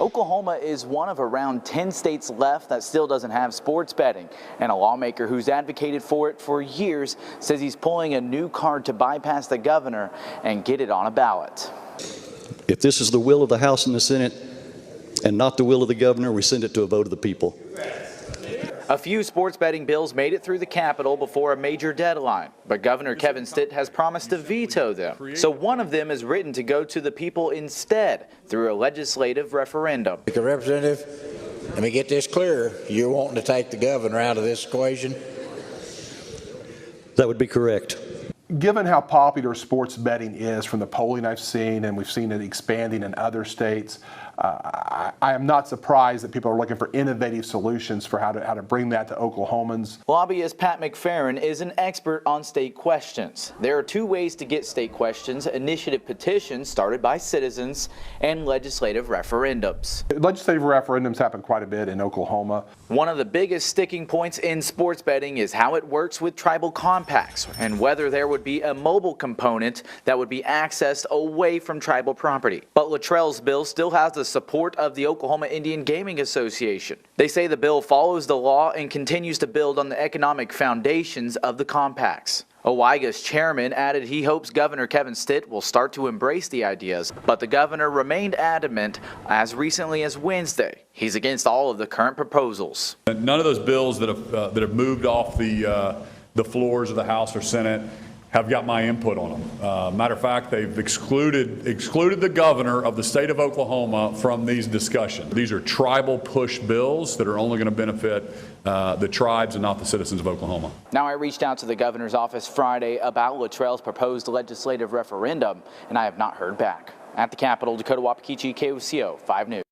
Oklahoma is one of around 10 states left that still doesn't have sports betting, and a lawmaker who's advocated for it for years says he's pulling a new card to bypass the governor and get it on a ballot. If this is the will of the House and the Senate and not the will of the governor, we send it to a vote of the people. A few sports betting bills made it through the Capitol before a major deadline, but Governor Kevin Stitt has promised to veto them. So one of them is written to go to the people instead through a legislative referendum. Mr. Representative, let me get this clear. You're wanting to take the governor out of this equation? That would be correct. Given how popular sports betting is from the polling I've seen, and we've seen it expanding in other states, I am not surprised that people are looking for innovative solutions for how to bring that to Oklahomans. Lobbyist Pat McFerrin is an expert on state questions. There are two ways to get state questions: initiative petitions started by citizens and legislative referendums. Legislative referendums happen quite a bit in Oklahoma. One of the biggest sticking points in sports betting is how it works with tribal compacts and whether there would be a mobile component that would be accessed away from tribal property. But Luttrell's bill still has the support of the Oklahoma Indian Gaming Association. They say the bill follows the law and continues to build on the economic foundations of the compacts. OIGA's chairman added he hopes Governor Kevin Stitt will start to embrace the ideas, but the governor remained adamant as recently as Wednesday. He's against all of the current proposals. None of those bills that have moved off the floors of the House or Senate have got my input on them. Matter of fact, they've excluded the governor of the state of Oklahoma from these discussions. These are tribal push bills that are only going to benefit the tribes and not the citizens of Oklahoma. Now, I reached out to the governor's office Friday about Luttrell's proposed legislative referendum, and I have not heard back. At the Capitol, Dakota Wapakichi, KOCO 5 News.